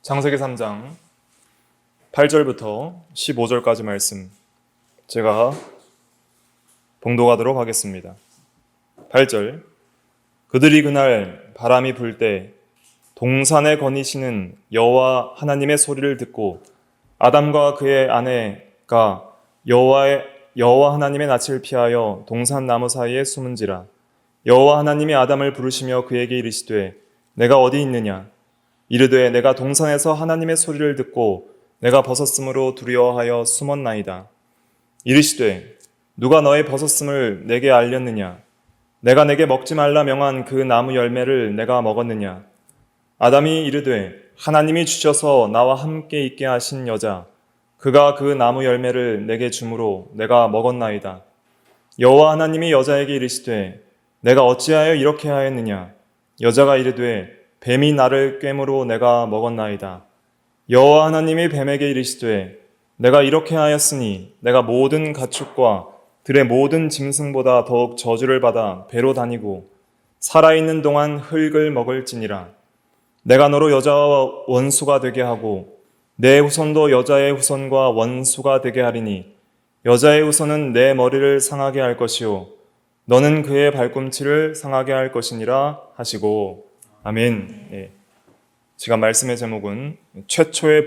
창세기 3장 8절부터 15절까지 말씀 제가 봉독하도록 하겠습니다. 8절. 그들이 그날 바람이 불 때 동산에 거니시는 여호와 하나님의 소리를 듣고 아담과 그의 아내가 여호와 하나님의 낯을 피하여 동산 나무 사이에 숨은지라. 여호와 하나님이 아담을 부르시며 그에게 이르시되 내가 어디 있느냐? 이르되 내가 동산에서 하나님의 소리를 듣고 내가 벗었으므로 두려워하여 숨었나이다. 이르시되 누가 너의 벗었음을 내게 알렸느냐? 내가 내게 먹지 말라 명한 그 나무 열매를 내가 먹었느냐? 아담이 이르되 하나님이 주셔서 나와 함께 있게 하신 여자 그가 그 나무 열매를 내게 주므로 내가 먹었나이다. 여호와 하나님이 여자에게 이르시되 내가 어찌하여 이렇게 하였느냐? 여자가 이르되 뱀이 나를 꿰므로 내가 먹었나이다. 여호와 하나님이 뱀에게 이르시되 내가 이렇게 하였으니 내가 모든 가축과 들의 모든 짐승보다 더욱 저주를 받아 배로 다니고 살아있는 동안 흙을 먹을지니라. 내가 너로 여자와 원수가 되게 하고 내 후손도 여자의 후손과 원수가 되게 하리니 여자의 후손은 내 머리를 상하게 할 것이요 너는 그의 발꿈치를 상하게 할 것이니라 하시고 아멘. 예. 지금 말씀의 제목은 최초의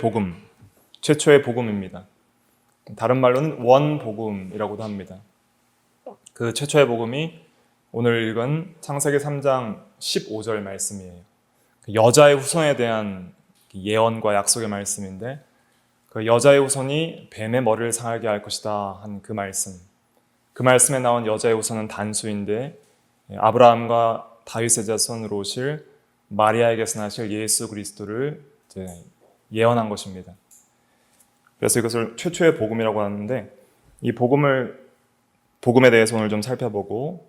복음입니다. 다른 말로는 원복음이라고도 합니다. 그 최초의 복음이 오늘 읽은 창세기 3장 15절 말씀이에요. 여자의 후손에 대한 예언과 약속의 말씀인데 그 여자의 후손이 뱀의 머리를 상하게 할 것이다 한 그 말씀. 그 말씀에 나온 여자의 후손은 단수인데 아브라함과 다윗의 자손으로 오실 마리아에게서 나실 예수 그리스도를 예언한 것입니다. 그래서 이것을 최초의 복음이라고 하는데 이 복음에 대해서 오늘 좀 살펴보고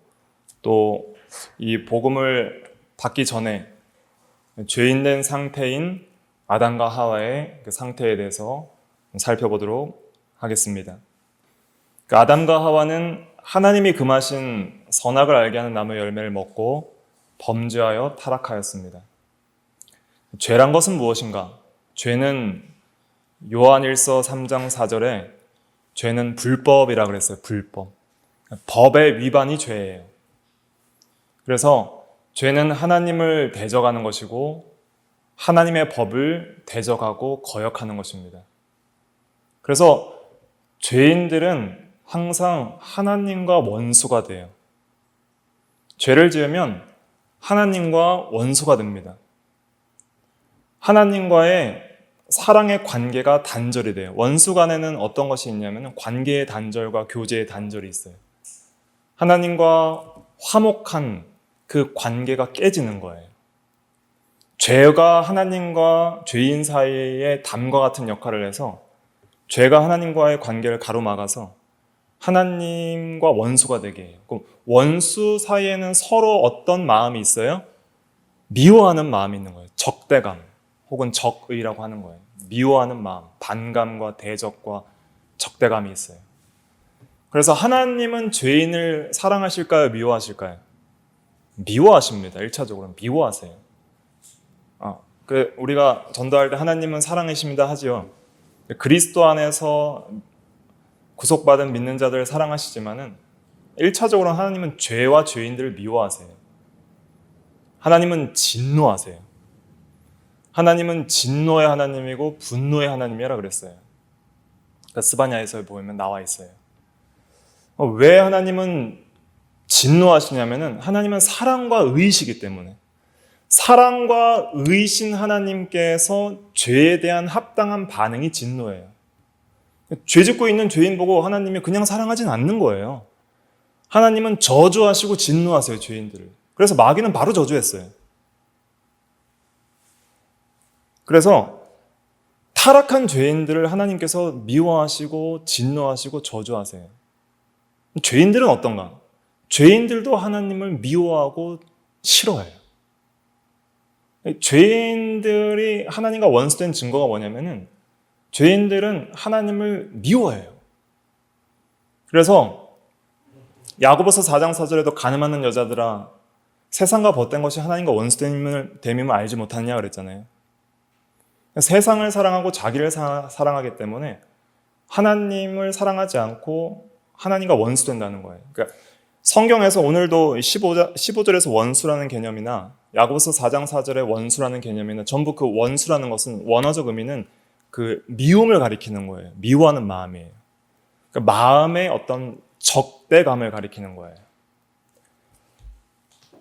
또 이 복음을 받기 전에 죄인된 상태인 아담과 하와의 그 상태에 대해서 살펴보도록 하겠습니다. 아담과 하와는 하나님이 금하신 선악을 알게 하는 나무 열매를 먹고 범죄하여 타락하였습니다. 죄란 것은 무엇인가? 죄는 요한일서 3장 4절에 죄는 불법이라 그랬어요. 불법. 법의 위반이 죄예요. 그래서 죄는 하나님을 대적하는 것이고 하나님의 법을 대적하고 거역하는 것입니다. 그래서 죄인들은 항상 하나님과 원수가 돼요. 죄를 지으면 하나님과 원수가 됩니다. 하나님과의 사랑의 관계가 단절이 돼요. 원수 간에는 어떤 것이 있냐면 관계의 단절과 교제의 단절이 있어요. 하나님과 화목한 그 관계가 깨지는 거예요. 죄가 하나님과 죄인 사이에 담과 같은 역할을 해서 죄가 하나님과의 관계를 가로막아서 하나님과 원수가 되게 해요. 그럼 원수 사이에는 서로 어떤 마음이 있어요? 미워하는 마음이 있는 거예요. 적대감 혹은 적의라고 하는 거예요. 미워하는 마음, 반감과 대적과 적대감이 있어요. 그래서 하나님은 죄인을 사랑하실까요? 미워하실까요? 미워하십니다. 1차적으로 미워하세요. 우리가 전도할 때 하나님은 사랑이십니다 하지요. 그리스도 안에서 구속받은 믿는 자들을 사랑하시지만은 1차적으로 하나님은 죄와 죄인들을 미워하세요. 하나님은 진노하세요. 하나님은 진노의 하나님이고 분노의 하나님이라 그랬어요. 스바냐에서 보면 나와 있어요. 왜 하나님은 진노하시냐면은 하나님은 사랑과 의이시기 때문에 사랑과 의이신 하나님께서 죄에 대한 합당한 반응이 진노예요. 죄 짓고 있는 죄인 보고 하나님이 그냥 사랑하진 않는 거예요. 하나님은 저주하시고 진노하세요, 죄인들을. 그래서 마귀는 바로 저주했어요. 그래서 타락한 죄인들을 하나님께서 미워하시고 진노하시고 저주하세요. 죄인들은 어떤가? 죄인들도 하나님을 미워하고 싫어해요. 죄인들이 하나님과 원수된 증거가 뭐냐면은 죄인들은 하나님을 미워해요. 그래서 야고보서 4장 4절에도 가늠하는 여자들아 세상과 벗된 것이 하나님과 원수됨을 알지 못하느냐 그랬잖아요. 세상을 사랑하고 자기를 사랑하기 때문에 하나님을 사랑하지 않고 하나님과 원수된다는 거예요. 그러니까 성경에서 오늘도 15절에서 원수라는 개념이나 야고보서 4장 4절의 원수라는 개념이나 전부 그 원수라는 것은 원어적 의미는 그 미움을 가리키는 거예요. 미워하는 마음이에요. 그러니까 마음의 어떤 적대감을 가리키는 거예요.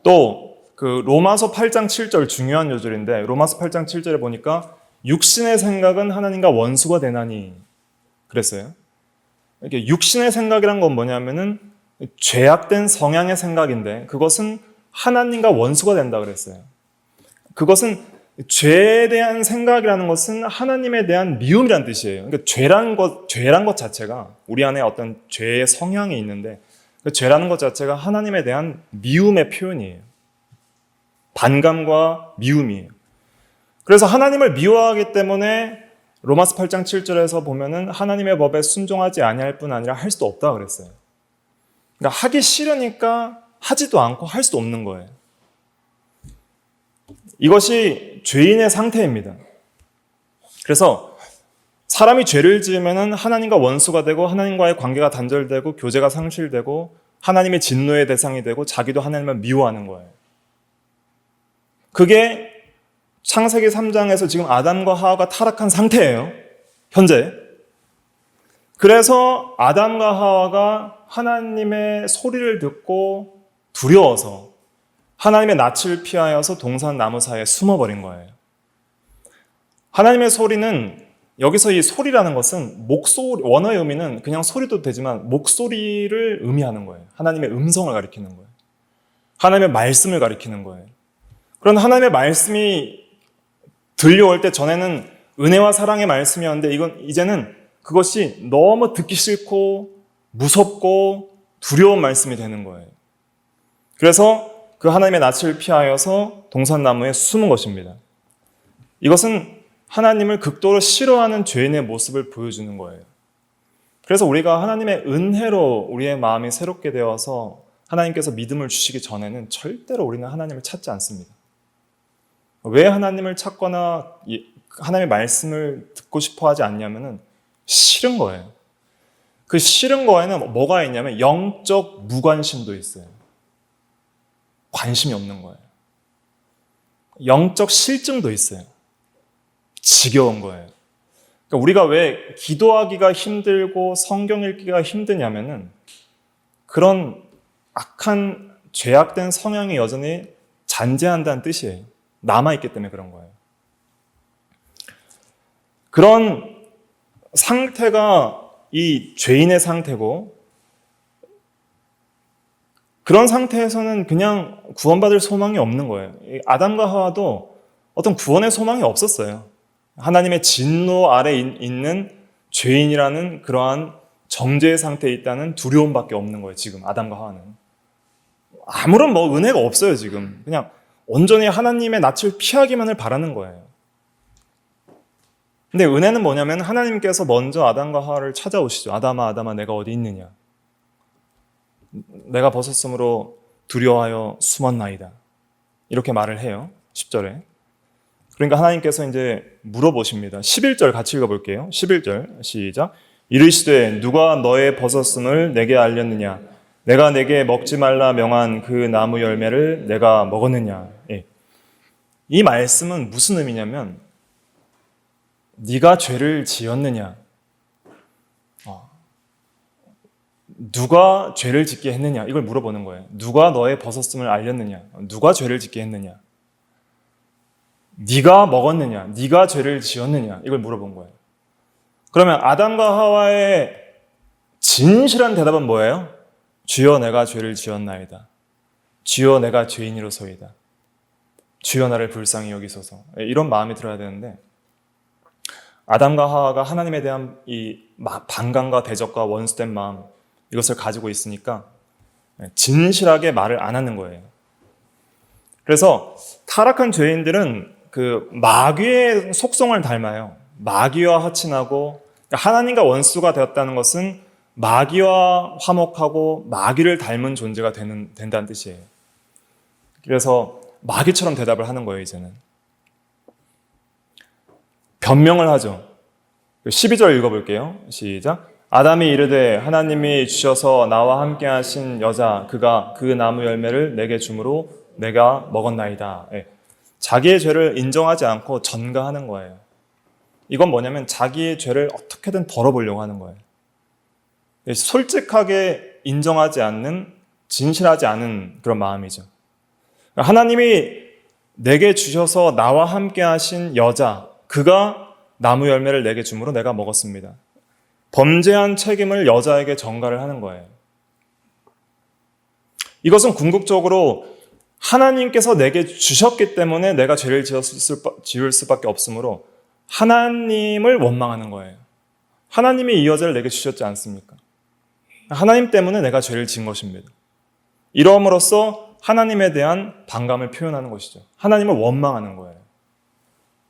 또 그 로마서 8장 7절 중요한 요절인데 로마서 8장 7절에 보니까 육신의 생각은 하나님과 원수가 되나니 그랬어요. 이렇게 육신의 생각이란 건 뭐냐면은 죄악된 성향의 생각인데 그것은 하나님과 원수가 된다 그랬어요. 그것은 죄에 대한 생각이라는 것은 하나님에 대한 미움이란 뜻이에요. 그러니까 죄란 것 자체가 우리 안에 어떤 죄의 성향이 있는데 그 죄라는 것 자체가 하나님에 대한 미움의 표현이에요. 반감과 미움이에요. 그래서 하나님을 미워하기 때문에 로마서 8장 7절에서 보면은 하나님의 법에 순종하지 아니할 뿐 아니라 할 수도 없다 그랬어요. 그러니까 하기 싫으니까 하지도 않고 할 수도 없는 거예요. 이것이 죄인의 상태입니다. 그래서 사람이 죄를 지으면은 하나님과 원수가 되고 하나님과의 관계가 단절되고 교제가 상실되고 하나님의 진노의 대상이 되고 자기도 하나님을 미워하는 거예요. 그게 창세기 3장에서 지금 아담과 하와가 타락한 상태예요. 현재. 그래서 아담과 하와가 하나님의 소리를 듣고 두려워서 하나님의 낯을 피하여서 동산 나무 사이에 숨어버린 거예요. 하나님의 소리는 여기서 이 소리라는 것은 목소리, 원어의 의미는 그냥 소리도 되지만 목소리를 의미하는 거예요. 하나님의 음성을 가리키는 거예요. 하나님의 말씀을 가리키는 거예요. 그런 하나님의 말씀이 들려올 때 전에는 은혜와 사랑의 말씀이었는데 이제는 그것이 너무 듣기 싫고 무섭고 두려운 말씀이 되는 거예요. 그래서 그 하나님의 낯을 피하여서 동산나무에 숨은 것입니다. 이것은 하나님을 극도로 싫어하는 죄인의 모습을 보여주는 거예요. 그래서 우리가 하나님의 은혜로 우리의 마음이 새롭게 되어서 하나님께서 믿음을 주시기 전에는 절대로 우리는 하나님을 찾지 않습니다. 왜 하나님을 찾거나 하나님의 말씀을 듣고 싶어 하지 않냐면은 싫은 거예요. 그 싫은 거에는 뭐가 있냐면 영적 무관심도 있어요. 관심이 없는 거예요. 영적 실증도 있어요. 지겨운 거예요. 그러니까 우리가 왜 기도하기가 힘들고 성경 읽기가 힘드냐면은 그런 악한 죄악된 성향이 여전히 잔재한다는 뜻이에요. 남아있기 때문에 그런 거예요. 그런 상태가 이 죄인의 상태고 그런 상태에서는 그냥 구원받을 소망이 없는 거예요. 아담과 하와도 어떤 구원의 소망이 없었어요. 하나님의 진노 아래 있는 죄인이라는 그러한 정죄의 상태에 있다는 두려움밖에 없는 거예요. 지금 아담과 하와는. 아무런 은혜가 없어요. 지금. 그냥 온전히 하나님의 낯을 피하기만을 바라는 거예요. 근데 은혜는 뭐냐면 하나님께서 먼저 아담과 하와를 찾아오시죠. 아담아, 아담아, 내가 어디 있느냐? 내가 벗었으므로 두려워하여 숨었나이다. 이렇게 말을 해요. 10절에. 그러니까 하나님께서 이제 물어보십니다. 11절 같이 읽어볼게요. 11절 시작. 이르시되 누가 너의 벗었음을 내게 알렸느냐? 내가 내게 먹지 말라 명한 그 나무 열매를 내가 먹었느냐? 예. 이 말씀은 무슨 의미냐면 네가 죄를 지었느냐? 누가 죄를 짓게 했느냐? 이걸 물어보는 거예요. 누가 너의 벗었음을 알렸느냐? 누가 죄를 짓게 했느냐? 네가 먹었느냐? 네가 죄를 지었느냐? 이걸 물어본 거예요. 그러면 아담과 하와의 진실한 대답은 뭐예요? 주여 내가 죄를 지었나이다. 주여 내가 죄인이로소이다. 주여 나를 불쌍히 여기소서. 이런 마음이 들어야 되는데 아담과 하와가 하나님에 대한 이 반감과 대적과 원수된 마음 이것을 가지고 있으니까 진실하게 말을 안 하는 거예요. 그래서 타락한 죄인들은 그 마귀의 속성을 닮아요. 마귀와 화친하고 하나님과 원수가 되었다는 것은 마귀와 화목하고 마귀를 닮은 존재가 된다는 뜻이에요. 그래서 마귀처럼 대답을 하는 거예요, 이제는. 변명을 하죠. 12절 읽어볼게요. 시작. 아담이 이르되 하나님이 주셔서 나와 함께 하신 여자 그가 그 나무 열매를 내게 주므로 내가 먹었나이다. 자기의 죄를 인정하지 않고 전가하는 거예요. 이건 뭐냐면 자기의 죄를 어떻게든 덜어보려고 하는 거예요. 솔직하게 인정하지 않는, 진실하지 않은 그런 마음이죠. 하나님이 내게 주셔서 나와 함께 하신 여자 그가 나무 열매를 내게 주므로 내가 먹었습니다. 범죄한 책임을 여자에게 전가를 하는 거예요. 이것은 궁극적으로 하나님께서 내게 주셨기 때문에 내가 죄를 지을 수밖에 없으므로 하나님을 원망하는 거예요. 하나님이 이 여자를 내게 주셨지 않습니까? 하나님 때문에 내가 죄를 지은 것입니다. 이러함으로써 하나님에 대한 반감을 표현하는 것이죠. 하나님을 원망하는 거예요.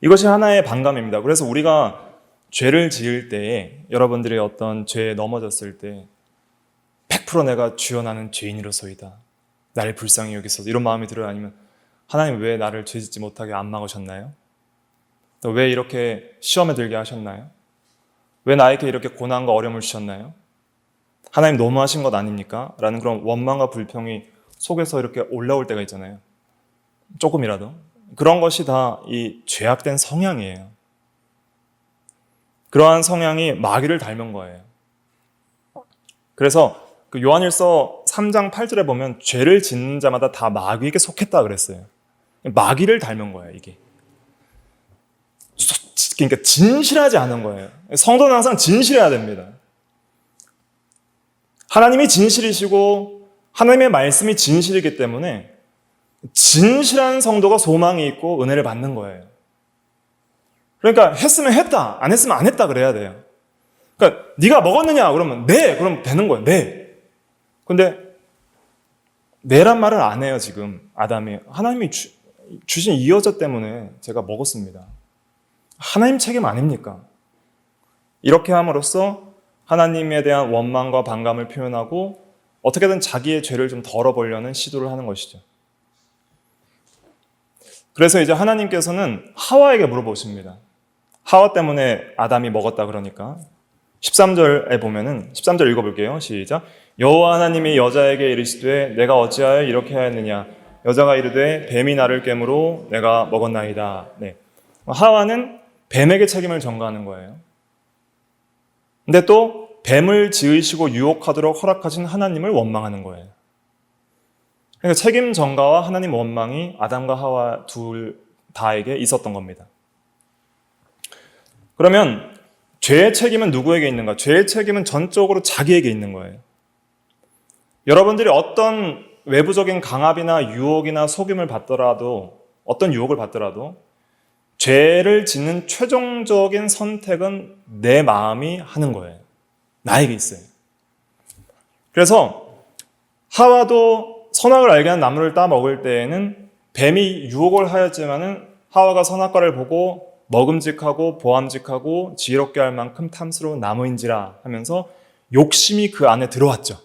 이것이 하나의 반감입니다. 그래서 우리가 죄를 지을 때에 여러분들이 어떤 죄에 넘어졌을 때 100% 내가 주여 나는 죄인으로서이다. 나를 불쌍히 여기소서 이런 마음이 들어요? 아니면 하나님 왜 나를 죄짓지 못하게 안 막으셨나요? 또 왜 이렇게 시험에 들게 하셨나요? 왜 나에게 이렇게 고난과 어려움을 주셨나요? 하나님 너무하신 것 아닙니까? 라는 그런 원망과 불평이 속에서 이렇게 올라올 때가 있잖아요. 조금이라도. 그런 것이 다 이 죄악된 성향이에요. 그러한 성향이 마귀를 닮은 거예요. 그래서 그 요한일서 3장 8절에 보면 죄를 짓는 자마다 다 마귀에게 속했다 그랬어요. 마귀를 닮은 거예요, 이게. 그러니까 진실하지 않은 거예요. 성도는 항상 진실해야 됩니다. 하나님이 진실이시고 하나님의 말씀이 진실이기 때문에 진실한 성도가 소망이 있고 은혜를 받는 거예요. 그러니까 했으면 했다, 안 했으면 안 했다 그래야 돼요. 그러니까 네가 먹었느냐 그러면 네, 그럼 되는 거예요. 네. 근데 네란 말을 안 해요. 지금 아담이 하나님이 주신 이 여자 때문에 제가 먹었습니다. 하나님 책임 아닙니까? 이렇게 함으로써 하나님에 대한 원망과 반감을 표현하고 어떻게든 자기의 죄를 좀 덜어보려는 시도를 하는 것이죠. 그래서 이제 하나님께서는 하와에게 물어보십니다. 하와 때문에 아담이 먹었다 그러니까 13절에 보면은 13절 읽어볼게요. 시작. 여호와 하나님이 여자에게 이르시되 내가 어찌하여 이렇게 하였느냐. 여자가 이르되 뱀이 나를 깨므로 내가 먹었나이다. 네. 하와는 뱀에게 책임을 전가하는 거예요. 근데 또 뱀을 지으시고 유혹하도록 허락하신 하나님을 원망하는 거예요. 그러니까 책임 전가와 하나님 원망이 아담과 하와 둘 다에게 있었던 겁니다. 그러면 죄의 책임은 누구에게 있는가? 죄의 책임은 전적으로 자기에게 있는 거예요. 여러분들이 어떤 외부적인 강압이나 유혹이나 속임을 받더라도, 어떤 유혹을 받더라도 죄를 짓는 최종적인 선택은 내 마음이 하는 거예요. 나에게 있어요. 그래서 하와도 선악을 알게 한 나무를 따 먹을 때에는 뱀이 유혹을 하였지만은 하와가 선악과를 보고 먹음직하고 보암직하고 지혜롭게 할 만큼 탐스러운 나무인지라 하면서 욕심이 그 안에 들어왔죠.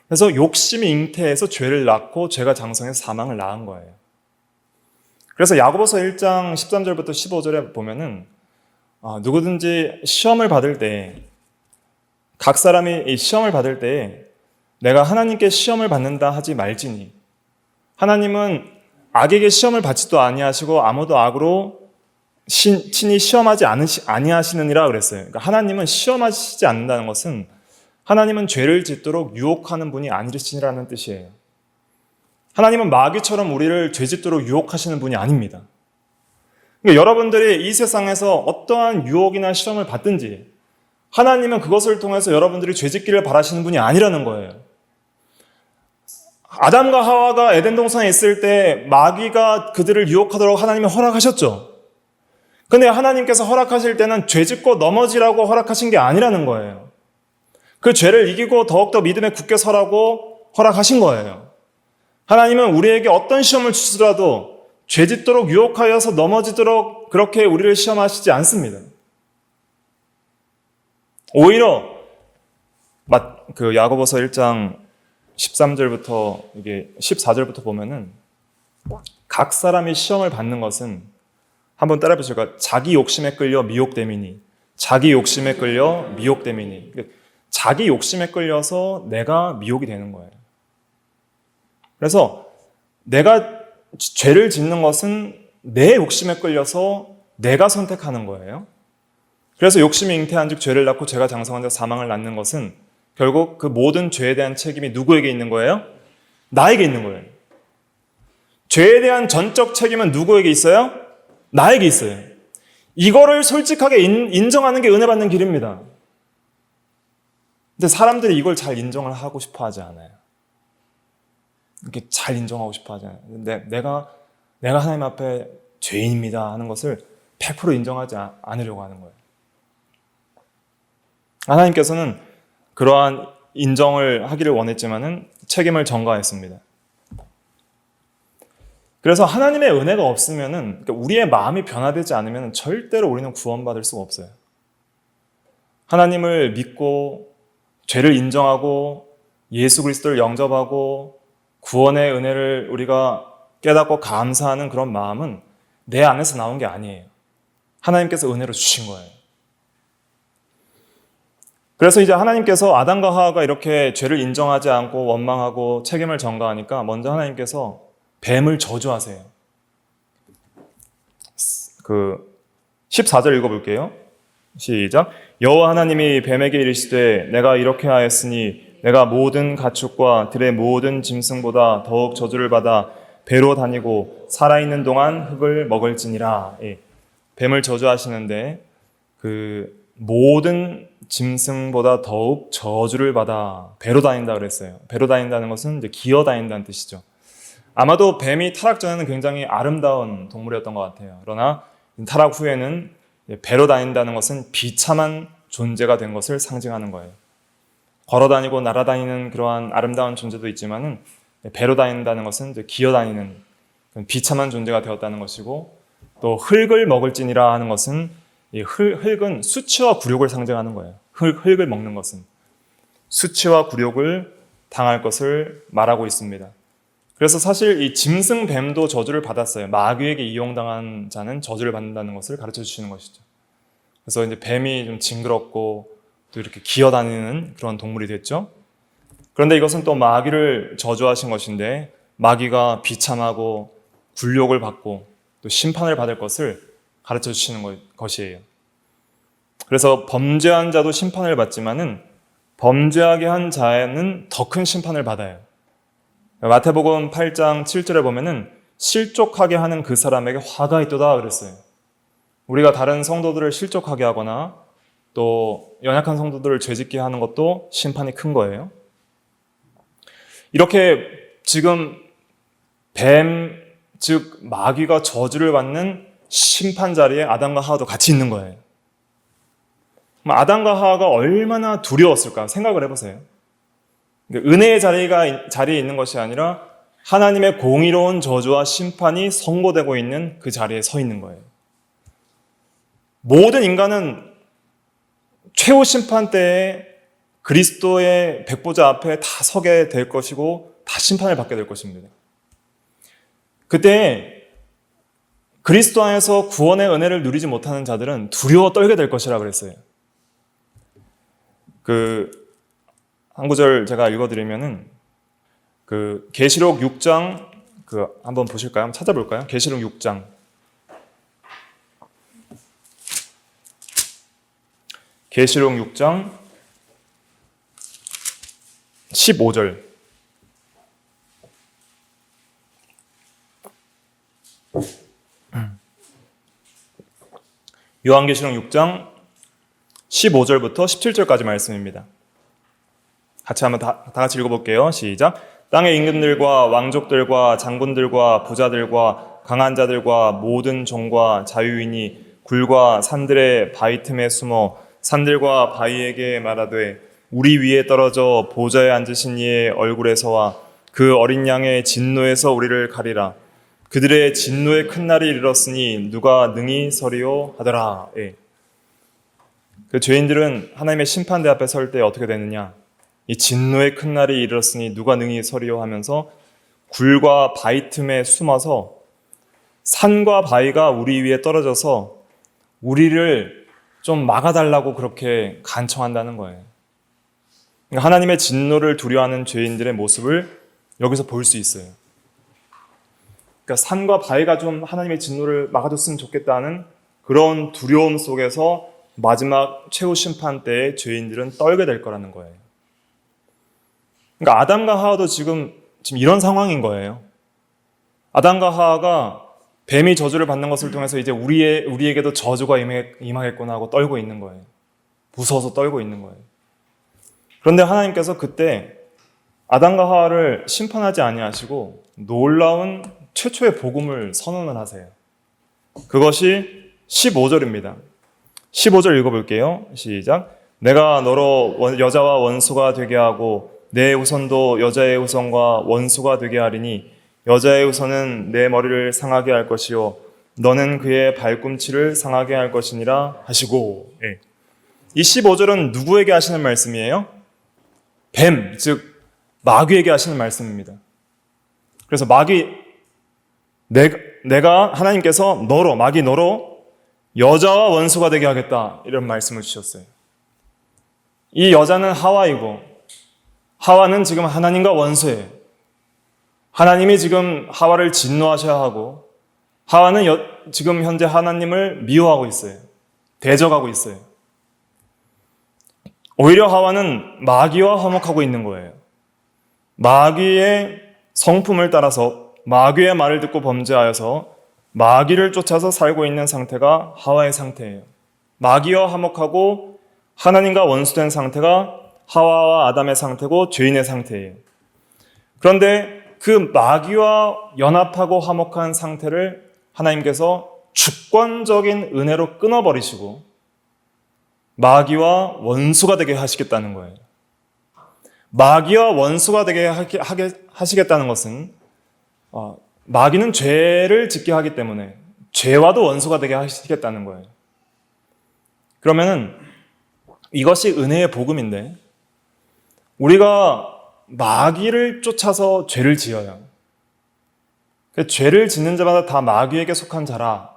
그래서 욕심이 잉태해서 죄를 낳고 죄가 장성해서 사망을 낳은 거예요. 그래서 야고보서 1장 13절부터 15절에 보면은 누구든지 시험을 받을 때 각 사람이 이 시험을 받을 때 내가 하나님께 시험을 받는다 하지 말지니 하나님은 악에게 시험을 받지도 아니하시고 아무도 악으로 친히 시험하지 아니하시느니라 그랬어요. 그러니까 하나님은 시험하시지 않는다는 것은 하나님은 죄를 짓도록 유혹하는 분이 아니시라는 뜻이에요. 하나님은 마귀처럼 우리를 죄 짓도록 유혹하시는 분이 아닙니다. 그러니까 여러분들이 이 세상에서 어떠한 유혹이나 시험을 받든지 하나님은 그것을 통해서 여러분들이 죄 짓기를 바라시는 분이 아니라는 거예요. 아담과 하와가 에덴 동산에 있을 때 마귀가 그들을 유혹하도록 하나님이 허락하셨죠. 근데 하나님께서 허락하실 때는 죄 짓고 넘어지라고 허락하신 게 아니라는 거예요. 그 죄를 이기고 더욱더 믿음에 굳게 서라고 허락하신 거예요. 하나님은 우리에게 어떤 시험을 주시더라도 죄 짓도록 유혹하여서 넘어지도록 그렇게 우리를 시험하시지 않습니다. 오히려 그 야고보서 1장 13절부터 이게 14절부터 보면은 각 사람이 시험을 받는 것은 한번 따라해 보실까요? 자기 욕심에 끌려 미혹됨이니. 자기 욕심에 끌려 미혹됨이니. 자기 욕심에 끌려서 내가 미혹이 되는 거예요. 그래서 내가 죄를 짓는 것은 내 욕심에 끌려서 내가 선택하는 거예요. 그래서 욕심이 잉태한 즉 죄를 낳고 죄가 장성한 자 사망을 낳는 것은 결국 그 모든 죄에 대한 책임이 누구에게 있는 거예요? 나에게 있는 거예요. 죄에 대한 전적 책임은 누구에게 있어요? 나에게 있어요. 이거를 솔직하게 인정하는 게 은혜 받는 길입니다. 근데 사람들이 이걸 잘 인정을 하고 싶어 하지 않아요. 이렇게 잘 인정하고 싶어 하지 않아요. 내가 하나님 앞에 죄인입니다 하는 것을 100% 인정하지 않으려고 하는 거예요. 하나님께서는 그러한 인정을 하기를 원했지만은 책임을 전가했습니다. 그래서 하나님의 은혜가 없으면은, 그러니까 우리의 마음이 변화되지 않으면 절대로 우리는 구원받을 수가 없어요. 하나님을 믿고 죄를 인정하고 예수 그리스도를 영접하고 구원의 은혜를 우리가 깨닫고 감사하는 그런 마음은 내 안에서 나온 게 아니에요. 하나님께서 은혜로 주신 거예요. 그래서 이제 하나님께서 아담과 하와가 이렇게 죄를 인정하지 않고 원망하고 책임을 전가하니까 먼저 하나님께서 뱀을 저주하세요. 14절 읽어볼게요. 시작. 여호와 하나님이 뱀에게 이르시되 내가 이렇게 하였으니 내가 모든 가축과 들의 모든 짐승보다 더욱 저주를 받아 배로 다니고 살아있는 동안 흙을 먹을지니라. 뱀을 저주하시는데 그 모든 짐승보다 더욱 저주를 받아 배로 다닌다 그랬어요. 배로 다닌다는 것은 이제 기어 다닌다는 뜻이죠. 아마도 뱀이 타락 전에는 굉장히 아름다운 동물이었던 것 같아요. 그러나 타락 후에는 배로 다닌다는 것은 비참한 존재가 된 것을 상징하는 거예요. 걸어 다니고 날아다니는 그러한 아름다운 존재도 있지만은 배로 다닌다는 것은 이제 기어 다니는 비참한 존재가 되었다는 것이고, 또 흙을 먹을지니라 하는 것은 이 흙은 수치와 굴욕을 상징하는 거예요. 흙을 먹는 것은 수치와 굴욕을 당할 것을 말하고 있습니다. 그래서 사실 이 짐승 뱀도 저주를 받았어요. 마귀에게 이용당한 자는 저주를 받는다는 것을 가르쳐 주시는 것이죠. 그래서 이제 뱀이 좀 징그럽고 또 이렇게 기어다니는 그런 동물이 됐죠. 그런데 이것은 또 마귀를 저주하신 것인데, 마귀가 비참하고 굴욕을 받고 또 심판을 받을 것을 가르쳐 주시는 것이에요. 그래서 범죄한 자도 심판을 받지만은 범죄하게 한 자는 더 큰 심판을 받아요. 마태복음 8장 7절에 보면은 실족하게 하는 그 사람에게 화가 있도다 그랬어요. 우리가 다른 성도들을 실족하게 하거나 또 연약한 성도들을 죄짓게 하는 것도 심판이 큰 거예요. 이렇게 지금 뱀, 즉 마귀가 저주를 받는 심판 자리에 아담과 하와도 같이 있는 거예요. 아담과 하와가 얼마나 두려웠을까 생각을 해보세요. 은혜의 자리에 있는 것이 아니라 하나님의 공의로운 저주와 심판이 선고되고 있는 그 자리에 서 있는 거예요. 모든 인간은 최후 심판 때에 그리스도의 백보자 앞에 다 서게 될 것이고 다 심판을 받게 될 것입니다. 그때 그리스도 안에서 구원의 은혜를 누리지 못하는 자들은 두려워 떨게 될 것이라 그랬어요. 한 구절 제가 읽어드리면은 계시록 6장 한번 보실까요? 한번 찾아볼까요? 계시록 6장. 계시록 6장 15절. 요한계시록 6장 15절부터 17절까지 말씀입니다. 같이 한번 다 같이 읽어볼게요. 시작. 땅의 임금들과 왕족들과 장군들과 부자들과 강한 자들과 모든 종과 자유인이 굴과 산들의 바위 틈에 숨어 산들과 바위에게 말하되 우리 위에 떨어져 보좌에 앉으신 이의 얼굴에서와 그 어린 양의 진노에서 우리를 가리라. 그들의 진노의 큰 날이 이르렀으니 누가 능히 서리요 하더라. 그 죄인들은 하나님의 심판대 앞에 설 때 어떻게 되느냐? 이 진노의 큰 날이 이르렀으니 누가 능히 서리요 하면서 굴과 바위 틈에 숨어서 산과 바위가 우리 위에 떨어져서 우리를 좀 막아달라고 그렇게 간청한다는 거예요. 그러니까 하나님의 진노를 두려워하는 죄인들의 모습을 여기서 볼 수 있어요. 그러니까 산과 바위가 좀 하나님의 진노를 막아줬으면 좋겠다는 그런 두려움 속에서 마지막 최후 심판 때에 죄인들은 떨게 될 거라는 거예요. 그러니까 아담과 하와도 지금 이런 상황인 거예요. 아담과 하와가 뱀이 저주를 받는 것을 통해서 이제 우리에게도 저주가 임하겠구나 하고 떨고 있는 거예요. 무서워서 떨고 있는 거예요. 그런데 하나님께서 그때 아담과 하와를 심판하지 아니하시고 놀라운 최초의 복음을 선언을 하세요. 그것이 15절입니다. 15절 읽어볼게요. 시작. 내가 너로 여자와 원수가 되게 하고 내 후손도 여자의 후손과 원수가 되게 하리니 여자의 후손은 내 머리를 상하게 할 것이요 너는 그의 발꿈치를 상하게 할 것이니라 하시고. 이 15절은 누구에게 하시는 말씀이에요? 뱀, 즉 마귀에게 하시는 말씀입니다. 그래서 내가 하나님께서 마귀 너로 여자와 원수가 되게 하겠다 이런 말씀을 주셨어요. 이 여자는 하와이고 하와는 지금 하나님과 원수예요. 하나님이 지금 하와를 진노하셔야 하고 하와는 지금 현재 하나님을 미워하고 있어요. 대적하고 있어요. 오히려 하와는 마귀와 화목하고 있는 거예요. 마귀의 성품을 따라서 마귀의 말을 듣고 범죄하여서 마귀를 쫓아서 살고 있는 상태가 하와의 상태예요. 마귀와 화목하고 하나님과 원수된 상태가 하와와 아담의 상태고 죄인의 상태예요. 그런데 그 마귀와 연합하고 화목한 상태를 하나님께서 주권적인 은혜로 끊어버리시고 마귀와 원수가 되게 하시겠다는 거예요. 마귀와 원수가 되게 하시겠다는 것은 마귀는 죄를 짓게 하기 때문에 죄와도 원수가 되게 하시겠다는 거예요. 그러면은 이것이 은혜의 복음인데 우리가 마귀를 쫓아서 죄를 지어요. 죄를 짓는 자마다 다 마귀에게 속한 자라.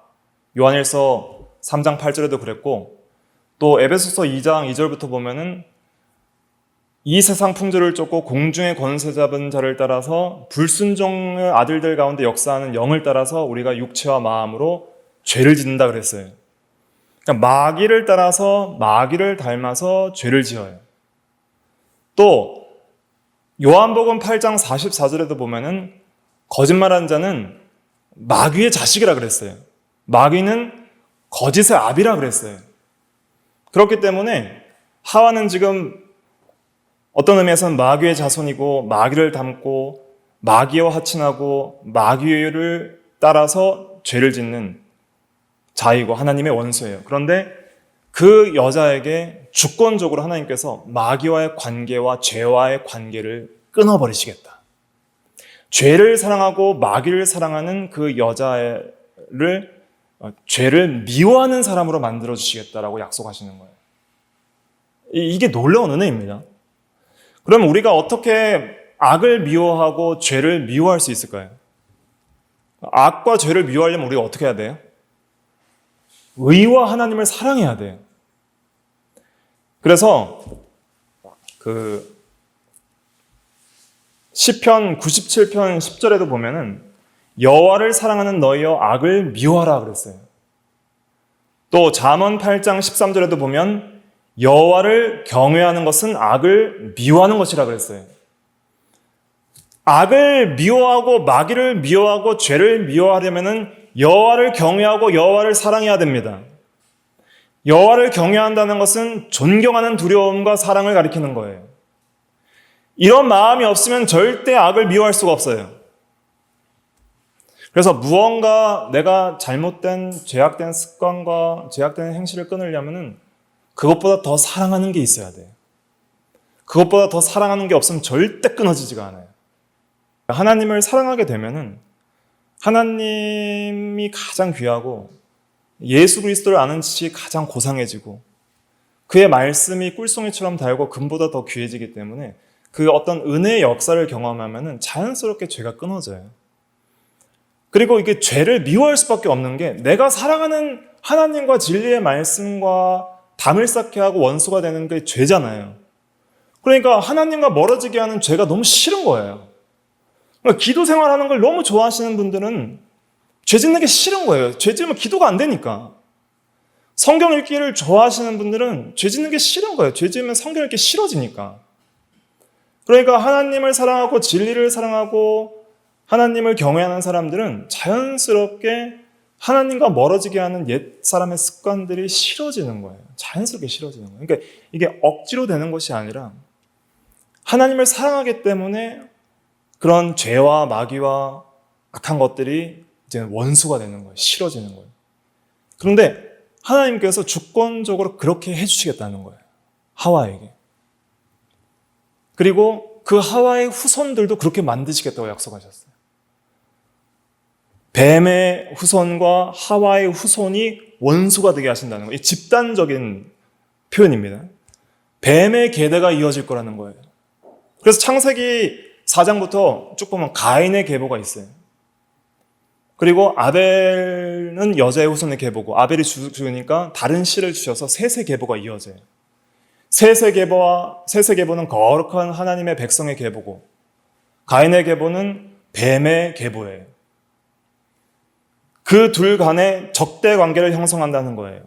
요한일서 3장 8절에도 그랬고 또 에베소서 2장 2절부터 보면은 이 세상 풍조를 쫓고 공중의 권세 잡은 자를 따라서 불순종의 아들들 가운데 역사하는 영을 따라서 우리가 육체와 마음으로 죄를 짓는다 그랬어요. 그러니까 마귀를 따라서 마귀를 닮아서 죄를 지어요. 또 요한복음 8장 44절에도 보면은 거짓말한 자는 마귀의 자식이라 그랬어요. 마귀는 거짓의 아비라 그랬어요. 그렇기 때문에 하와는 지금 어떤 의미에서는 마귀의 자손이고 마귀를 닮고 마귀와 하친하고 마귀를 따라서 죄를 짓는 자이고 하나님의 원수예요. 그런데 그 여자에게 주권적으로 하나님께서 마귀와의 관계와 죄와의 관계를 끊어버리시겠다. 죄를 사랑하고 마귀를 사랑하는 그 여자를 죄를 미워하는 사람으로 만들어주시겠다라고 약속하시는 거예요. 이게 놀라운 은혜입니다. 그럼 우리가 어떻게 악을 미워하고 죄를 미워할 수 있을까요? 악과 죄를 미워하려면 우리가 어떻게 해야 돼요? 의와 하나님을 사랑해야 돼요. 그래서 시편 97편 10절에도 보면은 여호와를 사랑하는 너희여 악을 미워하라 그랬어요. 또 잠언 8장 13절에도 보면 여호와를 경외하는 것은 악을 미워하는 것이라 그랬어요. 악을 미워하고 마귀를 미워하고 죄를 미워하려면은 여호와를 경외하고 여호와를 사랑해야 됩니다. 여호와를 경외한다는 것은 존경하는 두려움과 사랑을 가리키는 거예요. 이런 마음이 없으면 절대 악을 미워할 수가 없어요. 그래서 무언가 내가 잘못된 죄악된 습관과 죄악된 행실을 끊으려면은 그것보다 더 사랑하는 게 있어야 돼요. 그것보다 더 사랑하는 게 없으면 절대 끊어지지가 않아요. 하나님을 사랑하게 되면은 하나님이 가장 귀하고 예수 그리스도를 아는 지식이 가장 고상해지고 그의 말씀이 꿀송이처럼 달고 금보다 더 귀해지기 때문에 그 어떤 은혜의 역사를 경험하면은 자연스럽게 죄가 끊어져요. 그리고 이게 죄를 미워할 수밖에 없는 게 내가 사랑하는 하나님과 진리의 말씀과 담을 쌓게 하고 원수가 되는 게 죄잖아요. 그러니까 하나님과 멀어지게 하는 죄가 너무 싫은 거예요. 그러니까 기도 생활하는 걸 너무 좋아하시는 분들은 죄 짓는 게 싫은 거예요. 죄 지으면 기도가 안 되니까. 성경 읽기를 좋아하시는 분들은 죄 짓는 게 싫은 거예요. 죄 지으면 성경 읽기 싫어지니까. 그러니까 하나님을 사랑하고 진리를 사랑하고 하나님을 경외하는 사람들은 자연스럽게 하나님과 멀어지게 하는 옛 사람의 습관들이 싫어지는 거예요. 자연스럽게 싫어지는 거예요. 그러니까 이게 억지로 되는 것이 아니라 하나님을 사랑하기 때문에 그런 죄와 마귀와 악한 것들이 이제 원수가 되는 거예요. 싫어지는 거예요. 그런데 하나님께서 주권적으로 그렇게 해주시겠다는 거예요. 하와에게. 그리고 그 하와의 후손들도 그렇게 만드시겠다고 약속하셨어요. 뱀의 후손과 하와의 후손이 원수가 되게 하신다는 거예요. 이 집단적인 표현입니다. 뱀의 계대가 이어질 거라는 거예요. 그래서 창세기 4장부터 쭉 보면 가인의 계보가 있어요. 그리고 아벨은 여자의 후손의 계보고 아벨이 죽으니까 다른 씨를 주셔서 셋의 계보가 이어져요. 셋의 계보는 거룩한 하나님의 백성의 계보고 가인의 계보는 뱀의 계보예요. 그 둘 간에 적대 관계를 형성한다는 거예요.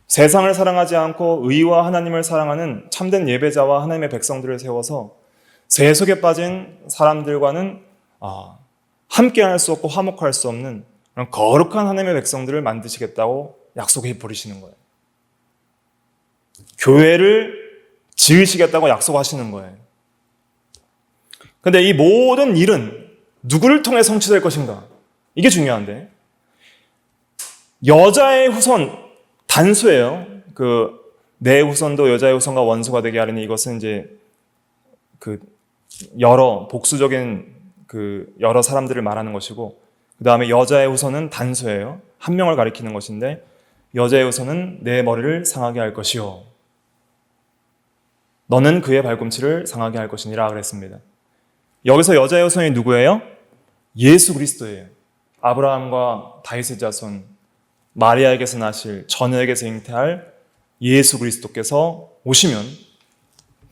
세상을 사랑하지 않고 의와 하나님을 사랑하는 참된 예배자와 하나님의 백성들을 세워서 세속에 빠진 사람들과는 함께할 수 없고 화목할 수 없는 그런 거룩한 하나님의 백성들을 만드시겠다고 약속해 버리시는 거예요. 교회를 지으시겠다고 약속하시는 거예요. 그런데 이 모든 일은 누구를 통해 성취될 것인가? 이게 중요한데 여자의 후손 단수예요. 내 후손도 여자의 후손과 원수가 되게 하려니 이것은 이제 여러 복수적인 여러 사람들을 말하는 것이고 그 다음에 여자의 후손은 단수예요. 한 명을 가리키는 것인데 여자의 후손은 내 머리를 상하게 할 것이요 너는 그의 발꿈치를 상하게 할 것이니라 그랬습니다. 여기서 여자의 후손이 누구예요? 예수 그리스도예요. 아브라함과 다윗의 자손, 마리아에게서 나실, 처녀에게서 잉태할 예수 그리스도께서 오시면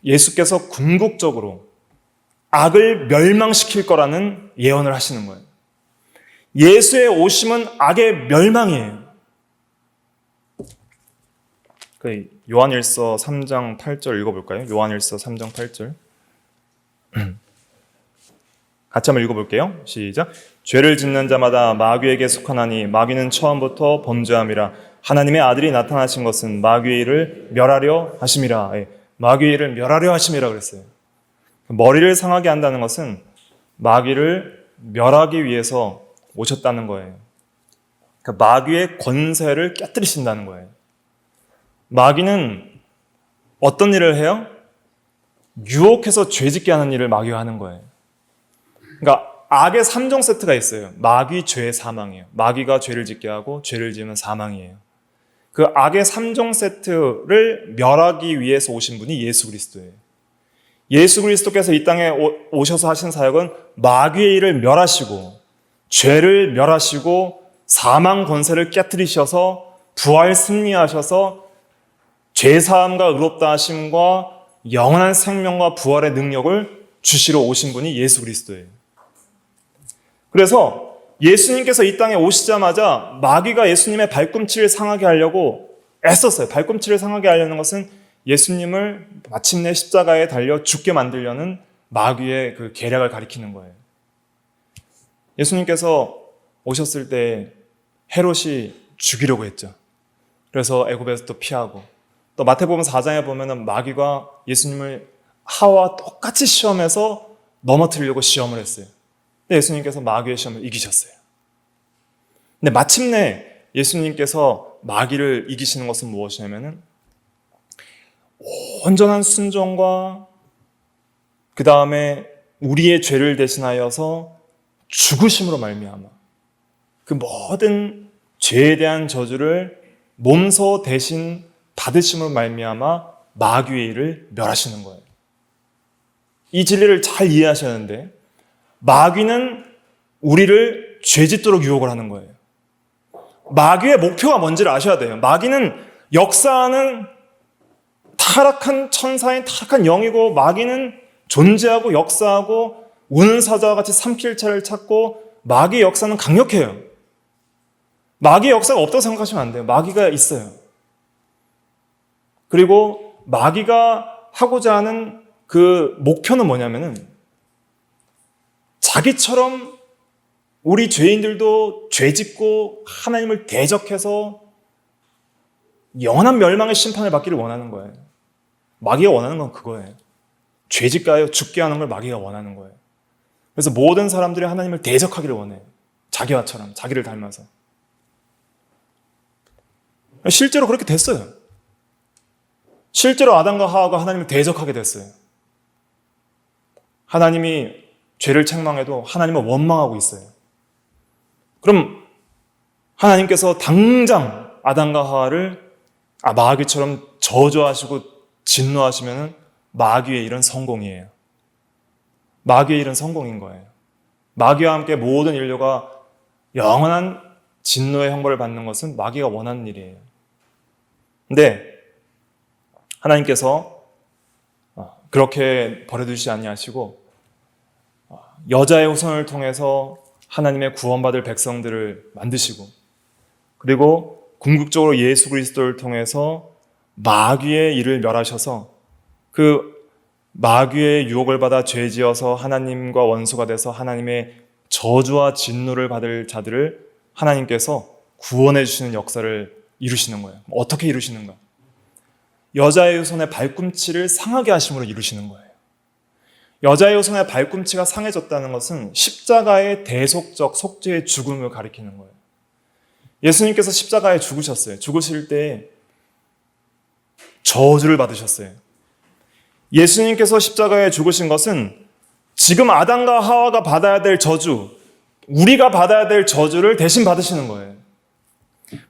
예수께서 궁극적으로 악을 멸망시킬 거라는 예언을 하시는 거예요. 예수의 오심은 악의 멸망이에요. 요한일서 3장 8절 읽어볼까요? 요한일서 3장 8절 같이 한번 읽어볼게요. 시작. 죄를 짓는 자마다 마귀에게 속하나니 마귀는 처음부터 범죄함이라 하나님의 아들이 나타나신 것은 마귀의 일을 멸하려 하심이라. 마귀의 일을 멸하려 하심이라 그랬어요. 머리를 상하게 한다는 것은 마귀를 멸하기 위해서 오셨다는 거예요. 그러니까 마귀의 권세를 깨뜨리신다는 거예요. 마귀는 어떤 일을 해요? 유혹해서 죄짓게 하는 일을 마귀가 하는 거예요. 그러니까 악의 3종 세트가 있어요. 마귀, 죄, 사망이에요. 마귀가 죄를 짓게 하고 죄를 지으면 사망이에요. 그 악의 3종 세트를 멸하기 위해서 오신 분이 예수 그리스도예요. 예수 그리스도께서 이 땅에 오셔서 하신 사역은 마귀의 일을 멸하시고 죄를 멸하시고 사망 권세를 깨뜨리셔서 부활 승리하셔서 죄사함과 의롭다 하심과 영원한 생명과 부활의 능력을 주시러 오신 분이 예수 그리스도예요. 그래서 예수님께서 이 땅에 오시자마자 마귀가 예수님의 발꿈치를 상하게 하려고 애썼어요. 발꿈치를 상하게 하려는 것은 예수님을 마침내 십자가에 달려 죽게 만들려는 마귀의 그 계략을 가리키는 거예요. 예수님께서 오셨을 때 헤롯이 죽이려고 했죠. 그래서 애굽에서 또 피하고 또 마태복음 4장에 보면은 마귀가 예수님을 하와 똑같이 시험해서 넘어뜨리려고 시험을 했어요. 근데 예수님께서 마귀의 시험을 이기셨어요. 근데 마침내 예수님께서 마귀를 이기시는 것은 무엇이냐면은 온전한 순종과 그 다음에 우리의 죄를 대신하여서 죽으심으로 말미암아 그 모든 죄에 대한 저주를 몸소 대신 받으심으로 말미암아 마귀의 일을 멸하시는 거예요. 이 진리를 잘 이해하셔야 하는데 마귀는 우리를 죄짓도록 유혹을 하는 거예요. 마귀의 목표가 뭔지를 아셔야 돼요. 마귀는 역사하는 타락한 천사인 타락한 영이고, 마귀는 존재하고 역사하고 우는 사자와 같이 삼킬 차를 찾고, 마귀의 역사는 강력해요. 마귀의 역사가 없다고 생각하시면 안 돼요. 마귀가 있어요. 그리고 마귀가 하고자 하는 그 목표는 뭐냐면은, 자기처럼 우리 죄인들도 죄짓고 하나님을 대적해서 영원한 멸망의 심판을 받기를 원하는 거예요. 마귀가 원하는 건 그거예요. 죄짓가요 죽게 하는 걸 마귀가 원하는 거예요. 그래서 모든 사람들이 하나님을 대적하기를 원해요. 자기와처럼, 자기를 닮아서. 실제로 그렇게 됐어요. 실제로 아담과 하와가 하나님을 대적하게 됐어요. 하나님이 죄를 책망해도 하나님은 원망하고 있어요. 그럼 하나님께서 당장 아담과 하와를 마귀처럼 저주하시고 진노하시면 마귀의 일은 성공이에요. 마귀의 일은 성공인 거예요. 마귀와 함께 모든 인류가 영원한 진노의 형벌을 받는 것은 마귀가 원하는 일이에요. 근데 하나님께서 그렇게 버려두시지 아니하시고 여자의 후손을 통해서 하나님의 구원받을 백성들을 만드시고, 그리고 궁극적으로 예수 그리스도를 통해서 마귀의 일을 멸하셔서 그 마귀의 유혹을 받아 죄지어서 하나님과 원수가 돼서 하나님의 저주와 진노를 받을 자들을 하나님께서 구원해 주시는 역사를 이루시는 거예요. 어떻게 이루시는가? 여자의 손의 발꿈치를 상하게 하심으로 이루시는 거예요. 여자의 손의 발꿈치가 상해졌다는 것은 십자가의 대속적 속죄의 죽음을 가리키는 거예요. 예수님께서 십자가에 죽으셨어요. 죽으실 때 저주를 받으셨어요. 예수님께서 십자가에 죽으신 것은 지금 아담과 하와가 받아야 될 저주, 우리가 받아야 될 저주를 대신 받으시는 거예요.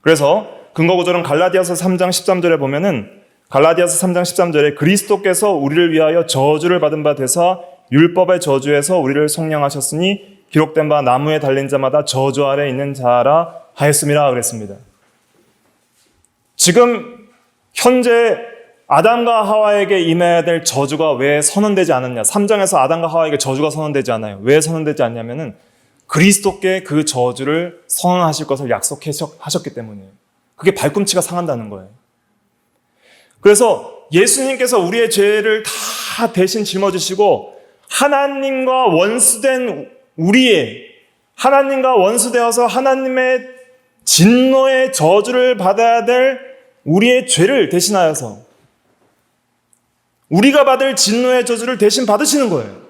그래서 근거 구절은 갈라디아서 3장 13절에 보면은, 갈라디아서 3장 13절에 그리스도께서 우리를 위하여 저주를 받은 바 되사 율법의 저주에서 우리를 속량하셨으니 기록된 바 나무에 달린 자마다 저주 아래 있는 자라 하였음이라 그랬습니다. 지금 현재 아담과 하와에게 임해야 될 저주가 왜 선언되지 않았냐? 3장에서 아담과 하와에게 저주가 선언되지 않아요. 왜 선언되지 않냐면은 그리스도께 그 저주를 선언하실 것을 약속하셨기 때문이에요. 그게 발꿈치가 상한다는 거예요. 그래서 예수님께서 우리의 죄를 다 대신 짊어지시고 하나님과 원수된 하나님과 원수되어서 하나님의 진노의 저주를 받아야 될 우리의 죄를 대신하여서 우리가 받을 진노의 저주를 대신 받으시는 거예요.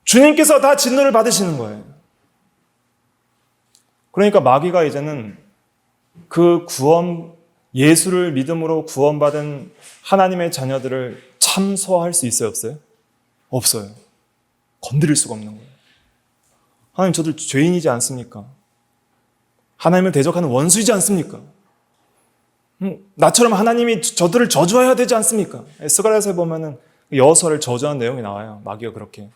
주님께서 다 진노를 받으시는 거예요. 그러니까 마귀가 이제는 그 예수를 믿음으로 구원받은 하나님의 자녀들을 참소할 수 있어요, 없어요? 없어요. 건드릴 수가 없는 거예요. 하나님, 저들 죄인이지 않습니까? 하나님을 대적하는 원수이지 않습니까? 나처럼 하나님이 저들을 저주해야 되지 않습니까? 스가랴서에 보면은 여호수아를 저주한 내용이 나와요. 마귀가 그렇게.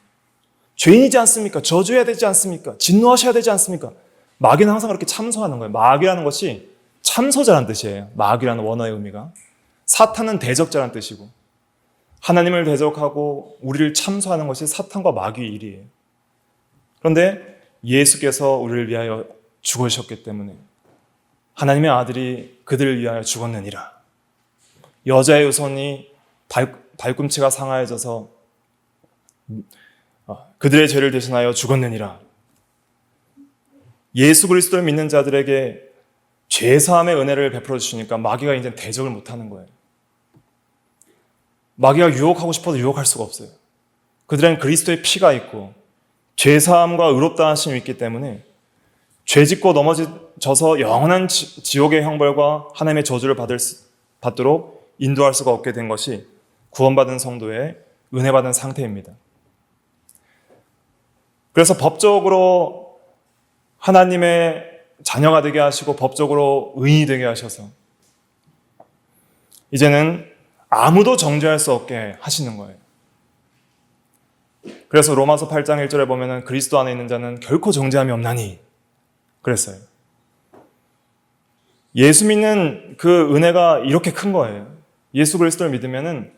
죄인이지 않습니까? 저주해야 되지 않습니까? 진노하셔야 되지 않습니까? 마귀는 항상 그렇게 참소하는 거예요. 마귀라는 것이 참소자라는 뜻이에요. 마귀라는 원어의 의미가. 사탄은 대적자라는 뜻이고, 하나님을 대적하고 우리를 참소하는 것이 사탄과 마귀의 일이에요. 그런데 예수께서 우리를 위하여 죽으셨기 때문에 하나님의 아들이 그들을 위하여 죽었느니라. 여자의 후손이 발꿈치가 상하여져서 그들의 죄를 대신하여 죽었느니라. 예수 그리스도를 믿는 자들에게 죄사함의 은혜를 베풀어 주시니까 마귀가 이제 대적을 못하는 거예요. 마귀가 유혹하고 싶어도 유혹할 수가 없어요. 그들은 그리스도의 피가 있고 죄사함과 의롭다 하심이 있기 때문에 죄짓고 넘어져서 영원한 지옥의 형벌과 하나님의 저주를 받도록 인도할 수가 없게 된 것이 구원받은 성도의 은혜받은 상태입니다. 그래서 법적으로 하나님의 자녀가 되게 하시고 법적으로 의인이 되게 하셔서 이제는 아무도 정죄할 수 없게 하시는 거예요. 그래서 로마서 8장 1절에 보면은 그리스도 안에 있는 자는 결코 정죄함이 없나니 그랬어요. 예수 믿는 그 은혜가 이렇게 큰 거예요. 예수 그리스도를 믿으면은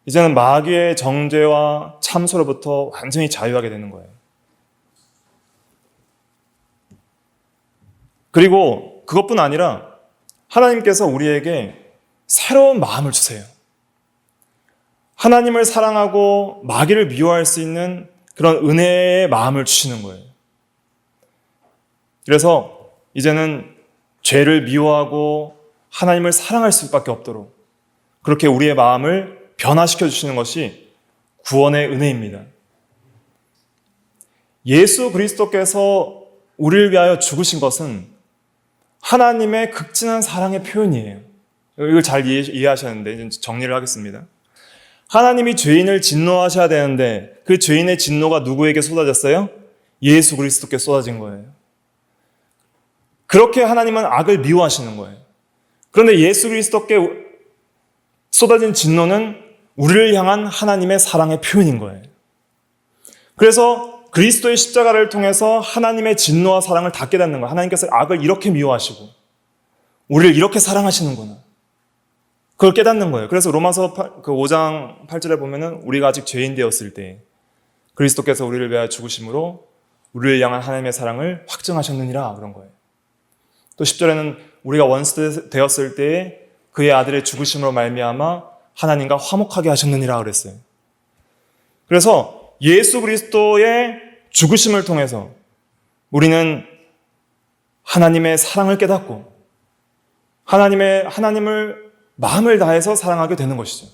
이제는 마귀의 정죄와 참소로부터 완전히 자유하게 되는 거예요. 그리고 그것뿐 아니라 하나님께서 우리에게 새로운 마음을 주세요. 하나님을 사랑하고 마귀를 미워할 수 있는 그런 은혜의 마음을 주시는 거예요. 그래서 이제는 죄를 미워하고 하나님을 사랑할 수밖에 없도록 그렇게 우리의 마음을 변화시켜 주시는 것이 구원의 은혜입니다. 예수 그리스도께서 우리를 위하여 죽으신 것은 하나님의 극진한 사랑의 표현이에요. 이걸 잘 이해하셨는데 이제 정리를 하겠습니다. 하나님이 죄인을 진노하셔야 되는데 그 죄인의 진노가 누구에게 쏟아졌어요? 예수 그리스도께 쏟아진 거예요. 그렇게 하나님은 악을 미워하시는 거예요. 그런데 예수 그리스도께 쏟아진 진노는 우리를 향한 하나님의 사랑의 표현인 거예요. 그래서 그리스도의 십자가를 통해서 하나님의 진노와 사랑을 다 깨닫는 거예요. 하나님께서 악을 이렇게 미워하시고 우리를 이렇게 사랑하시는구나. 그걸 깨닫는 거예요. 그래서 로마서 5장 8절에 보면은 우리가 아직 죄인 되었을 때 그리스도께서 우리를 위하여 죽으심으로 우리를 향한 하나님의 사랑을 확증하셨느니라 그런 거예요. 또 10절에는 우리가 원수 되었을 때에 그의 아들의 죽으심으로 말미암아 하나님과 화목하게 하셨느니라 그랬어요. 그래서 예수 그리스도의 죽으심을 통해서 우리는 하나님의 사랑을 깨닫고 하나님을 마음을 다해서 사랑하게 되는 것이죠.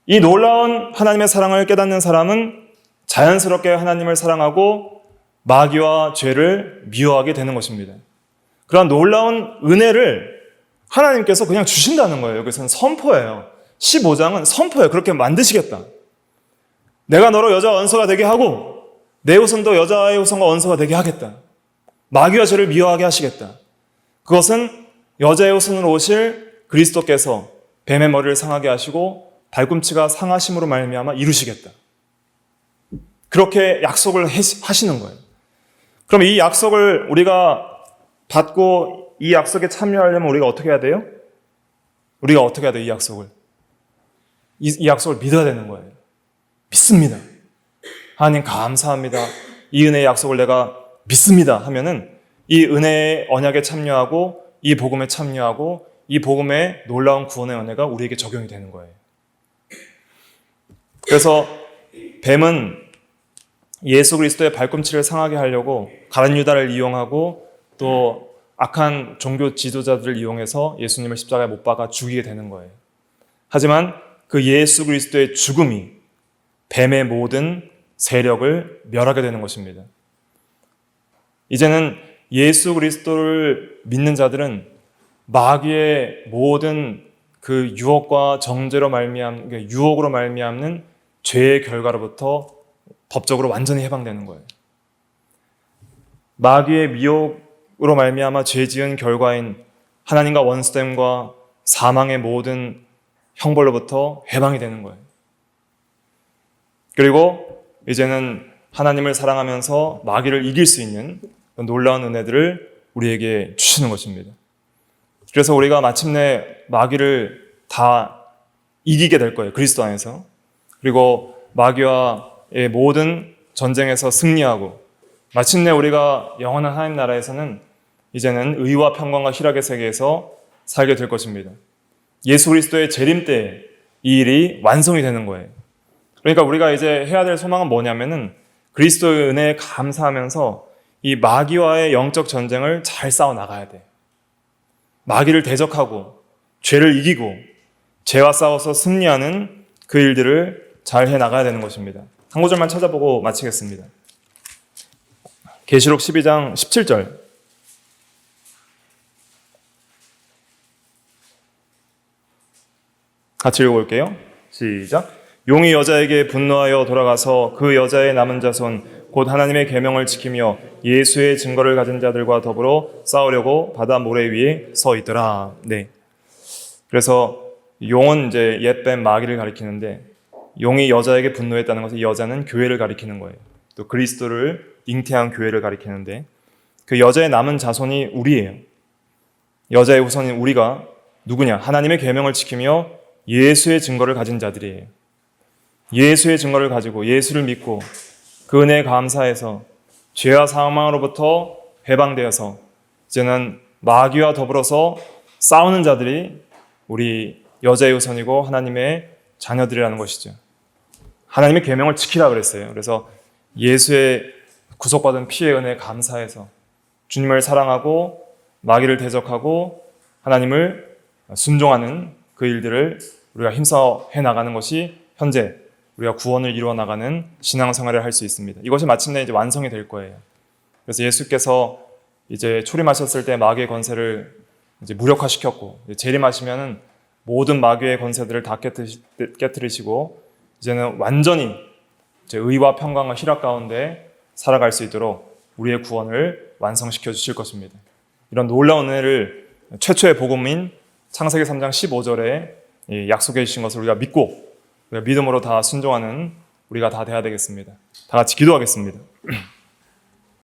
이 놀라운 하나님의 사랑을 깨닫는 사람은 자연스럽게 하나님을 사랑하고 마귀와 죄를 미워하게 되는 것입니다. 그런 놀라운 은혜를 하나님께서 그냥 주신다는 거예요. 여기서는 선포예요. 15장은 선포예요. 그렇게 만드시겠다. 내가 너로 여자와 원수가 되게 하고 내 후손도 여자의 후손과 원수가 되게 하겠다. 마귀와 죄를 미워하게 하시겠다. 그것은 여자의 후손으로 오실 그리스도께서 뱀의 머리를 상하게 하시고 발꿈치가 상하심으로 말미암아 이루시겠다. 그렇게 약속을 하시는 거예요. 그럼 이 약속을 우리가 받고 이 약속에 참여하려면 우리가 어떻게 해야 돼요? 우리가 어떻게 해야 돼요? 이 약속을. 이 약속을 믿어야 되는 거예요. 믿습니다. 하나님 감사합니다. 이 은혜의 약속을 내가 믿습니다 하면은 이 은혜의 언약에 참여하고 이 복음에 참여하고 이 복음의 놀라운 구원의 은혜가 우리에게 적용이 되는 거예요. 그래서 뱀은 예수 그리스도의 발꿈치를 상하게 하려고 가룟 유다를 이용하고 또 악한 종교 지도자들을 이용해서 예수님을 십자가에 못 박아 죽이게 되는 거예요. 하지만 그 예수 그리스도의 죽음이 뱀의 모든 세력을 멸하게 되는 것입니다. 이제는 예수 그리스도를 믿는 자들은 마귀의 모든 그 유혹과 정죄로 유혹으로 말미암는 죄의 결과로부터 법적으로 완전히 해방되는 거예요. 마귀의 미혹으로 말미암아 죄 지은 결과인 하나님과 원수됨과 사망의 모든 형벌로부터 해방이 되는 거예요. 그리고 이제는 하나님을 사랑하면서 마귀를 이길 수 있는 놀라운 은혜들을 우리에게 주시는 것입니다. 그래서 우리가 마침내 마귀를 다 이기게 될 거예요. 그리스도 안에서. 그리고 마귀와의 모든 전쟁에서 승리하고 마침내 우리가 영원한 하나님 나라에서는 이제는 의와 평강과 희락의 세계에서 살게 될 것입니다. 예수 그리스도의 재림 때 이 일이 완성이 되는 거예요. 그러니까 우리가 이제 해야 될 소망은 뭐냐면은 그리스도의 은혜에 감사하면서 이 마귀와의 영적 전쟁을 잘 싸워 나가야 돼. 마귀를 대적하고 죄를 이기고 죄와 싸워서 승리하는 그 일들을 잘 해 나가야 되는 것입니다. 한 구절만 찾아보고 마치겠습니다. 계시록 12장 17절. 같이 읽어볼게요. 시작. 용이 여자에게 분노하여 돌아가서 그 여자의 남은 자손 곧 하나님의 계명을 지키며 예수의 증거를 가진 자들과 더불어 싸우려고 바다 모래 위에 서 있더라. 네. 그래서 용은 이제 옛뱀 마귀를 가리키는데 용이 여자에게 분노했다는 것은 이 여자는 교회를 가리키는 거예요. 또 그리스도를 잉태한 교회를 가리키는데 그 여자의 남은 자손이 우리예요. 여자의 후손인 우리가 누구냐? 하나님의 계명을 지키며 예수의 증거를 가진 자들이에요. 예수의 증거를 가지고 예수를 믿고 그 은혜에 감사해서 죄와 사망으로부터 해방되어서 이제는 마귀와 더불어서 싸우는 자들이 우리 여자의 후손이고 하나님의 자녀들이라는 것이죠. 하나님의 계명을 지키라 그랬어요. 그래서 예수의 구속받은 피의 은혜에 감사해서 주님을 사랑하고 마귀를 대적하고 하나님을 순종하는 그 일들을 우리가 힘써 해나가는 것이 현재 우리가 구원을 이루어 나가는 신앙생활을 할 수 있습니다. 이것이 마침내 이제 완성이 될 거예요. 그래서 예수께서 이제 초림하셨을 때 마귀의 권세를 이제 무력화시켰고 재림하시면은 모든 마귀의 권세들을 다 깨뜨리시고 이제는 완전히 이제 의와 평강과 희락 가운데 살아갈 수 있도록 우리의 구원을 완성시켜 주실 것입니다. 이런 놀라운 은혜를 최초의 복음인 창세기 3장 15절에 약속해 주신 것을 우리가 믿고 우리가 믿음으로 다 순종하는 우리가 다 돼야 되겠습니다. 다 같이 기도하겠습니다.